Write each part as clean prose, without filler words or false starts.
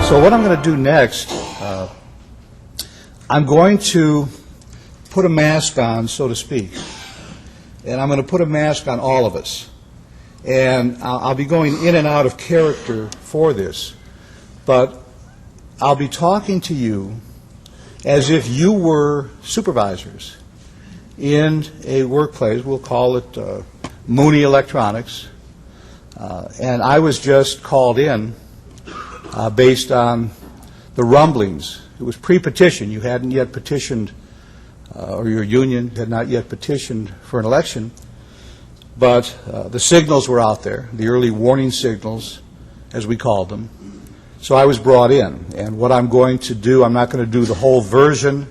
So what I'm going to do next, I'm going to put a mask on, so to speak, and I'm going to put a mask on all of us. And I'll be going in and out of character for this, but I'll be talking to you as if you were supervisors in a workplace. We'll call it Mooney Electronics, and I was just called in based on the rumblings. It was pre-petition. You hadn't yet petitioned, or your union had not yet petitioned for an election, but the signals were out there, the early warning signals, as we called them. So I was brought in, and what I'm going to do, I'm not going to do the whole version,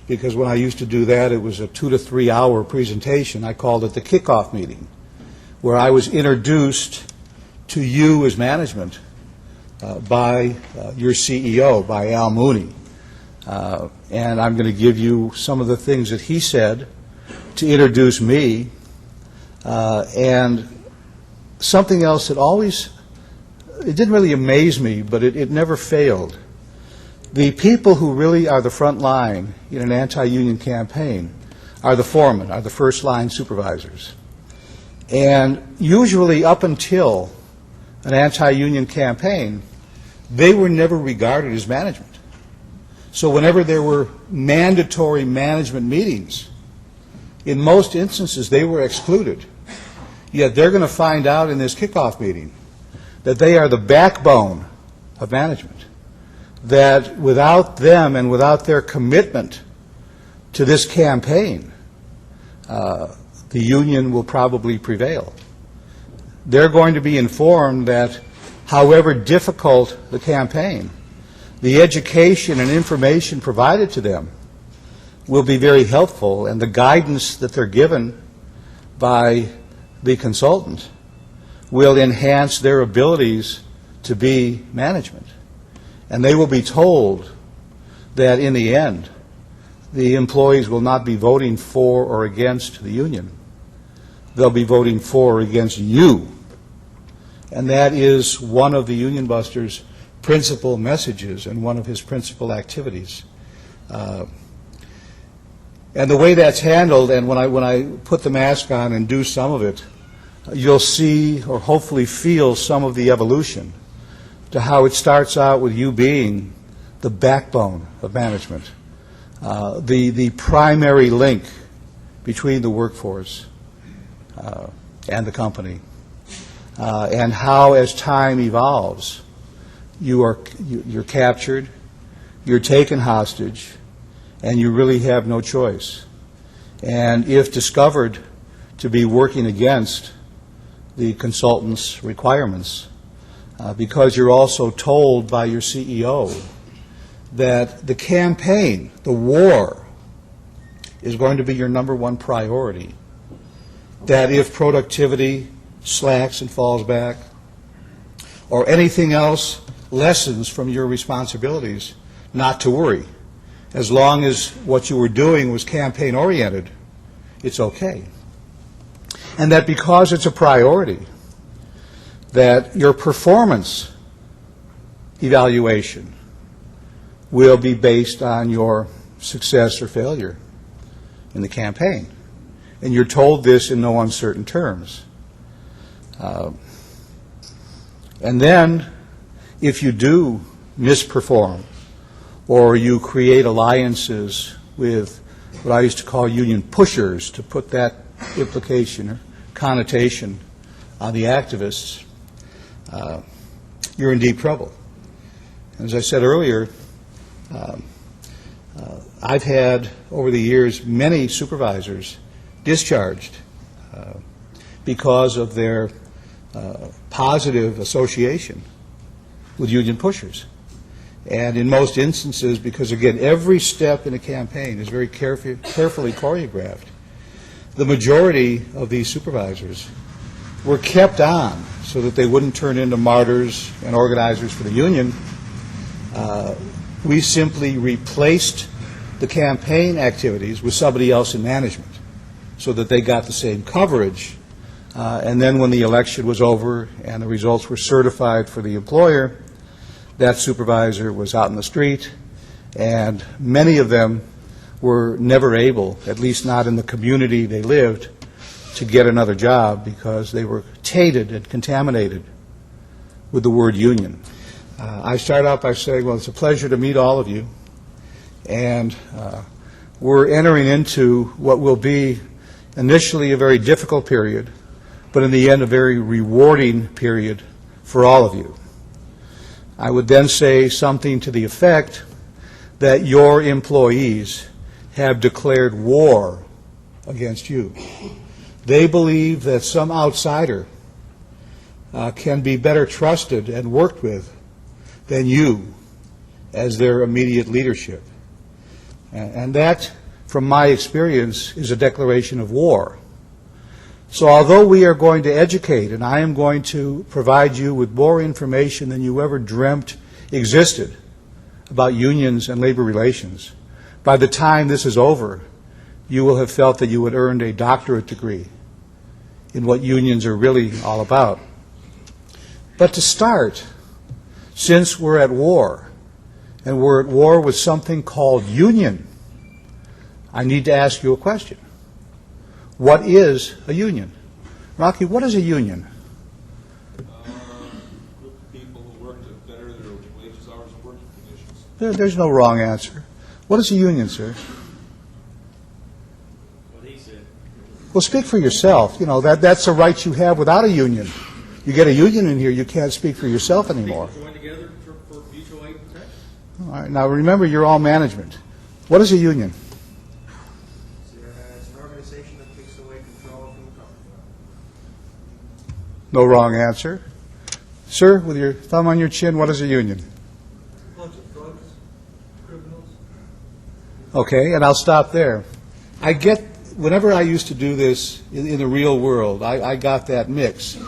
because when I used to do that, it was a 2 to 3 hour presentation. I called it the kickoff meeting, where I was introduced to you as management by your CEO, by Al Mooney. And I'm going to give you some of the things that he said to introduce me. And something else that always, it didn't really amaze me, but it never failed. The people who really are the front line in an anti-union campaign are the foremen, are the first-line supervisors. And usually up until an anti-union campaign, they were never regarded as management. So whenever there were mandatory management meetings, in most instances they were excluded. Yet they're going to find out in this kickoff meeting that they are the backbone of management, that without them and without their commitment to this campaign, the union will probably prevail. They're going to be informed that however difficult the campaign, the education and information provided to them will be very helpful, and the guidance that they're given by the consultant will enhance their abilities to be management. And they will be told that in the end, the employees will not be voting for or against the union. They'll be voting for or against you. And that is one of the Union Buster's principal messages and one of his principal activities. And the way that's handled, and when I put the mask on and do some of it, you'll see or hopefully feel some of the evolution to how it starts out with you being the backbone of management, the primary link between the workforce and the company, and how as time evolves, you're captured, you're taken hostage, and you really have no choice. And if discovered to be working against the consultant's requirements, because you're also told by your CEO that the campaign, the war, is going to be your #1 priority, that if productivity slacks and falls back, or anything else lessens from your responsibilities, not to worry. As long as what you were doing was campaign-oriented, it's okay. And that because it's a priority, that your performance evaluation will be based on your success or failure in the campaign. And you're told this in no uncertain terms. And then, if you do misperform, or you create alliances with what I used to call union pushers, to put that implication or connotation on the activists, you're in deep trouble. As I said earlier, I've had, over the years, many supervisors discharged because of their positive association with union pushers. And in most instances, because again, every step in a campaign is very carefully choreographed, the majority of these supervisors were kept on so that they wouldn't turn into martyrs and organizers for the union. We simply replaced the campaign activities with somebody else in management so that they got the same coverage. And then when the election was over and the results were certified for the employer, that supervisor was out in the street, and many of them were never able, at least not in the community they lived, to get another job because they were tainted and contaminated with the word union. I start out by saying, well, it's a pleasure to meet all of you, and we're entering into what will be initially a very difficult period, but in the end a very rewarding period for all of you. I would then say something to the effect that your employees have declared war against you. They believe that some outsider can be better trusted and worked with than you as their immediate leadership. And that, from my experience, is a declaration of war. So although we are going to educate, and I am going to provide you with more information than you ever dreamt existed about unions and labor relations, by the time this is over, you will have felt that you had earned a doctorate degree in what unions are really all about. But to start, since we're at war, and we're at war with something called union, I need to ask you a question. What is a union? Rocky, what is a union? Group of people who work to better their wages, hours, and working conditions. There's no wrong answer. What is a union, sir? What he said. Well, speak for yourself. You know, that's a right you have without a union. You get a union in here, you can't speak for yourself anymore. People join together for mutual aid and protection. All right, now remember, you're all management. What is a union? It's an organization that takes away control from the company. No wrong answer. Sir, with your thumb on your chin, what is a union? A bunch of thugs, criminals. Okay, and I'll stop there. I get, whenever I used to do this in the real world, I got that mix.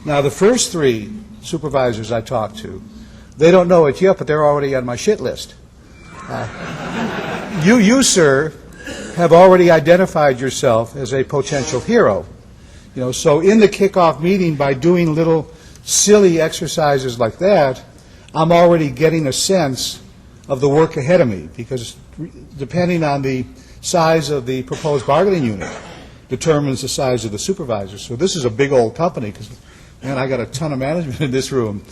Now, the first three supervisors I talked to, they don't know it yet, but they're already on my shit list. You, sir, have already identified yourself as a potential hero. You know, so in the kickoff meeting, by doing little silly exercises like that, I'm already getting a sense of the work ahead of me, because depending on the size of the proposed bargaining unit determines the size of the supervisor. So this is a big old company, because, man, I got a ton of management in this room.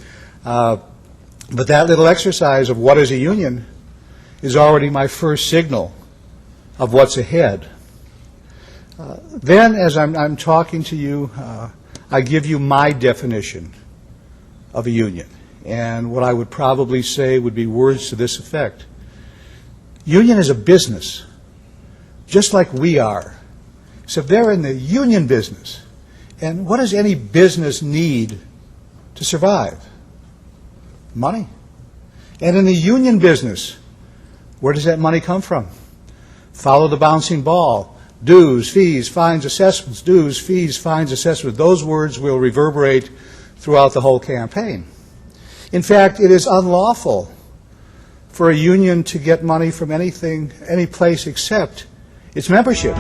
But that little exercise of what is a union is already my first signal of what's ahead. Then, as I'm talking to you, I give you my definition of a union. And what I would probably say would be words to this effect. Union is a business, just like we are, except they're in the union business. And what does any business need to survive? Money. And in the union business, where does that money come from? Follow the bouncing ball. Dues, fees, fines, assessments. Dues, fees, fines, assessments. Those words will reverberate throughout the whole campaign. In fact, it is unlawful for a union to get money from anything, any place except its membership.